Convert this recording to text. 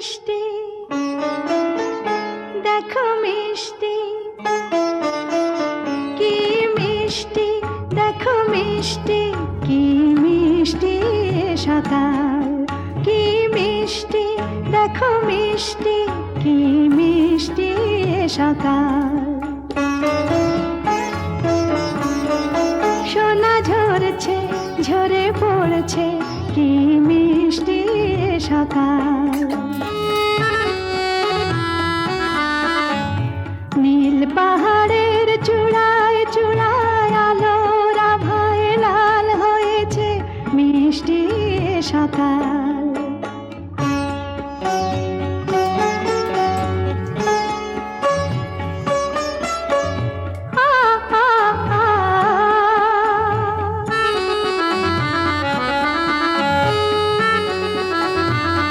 মিষ্টি দেখো মিষ্টি, কি মিষ্টি দেখো মিষ্টি, কি মিষ্টি সকাল, কি মিষ্টি দেখো মিষ্টি, কি মিষ্টি সকাল। সোনা ঝরছে ঝরে পড়ছে, কি মিষ্টি সকাল।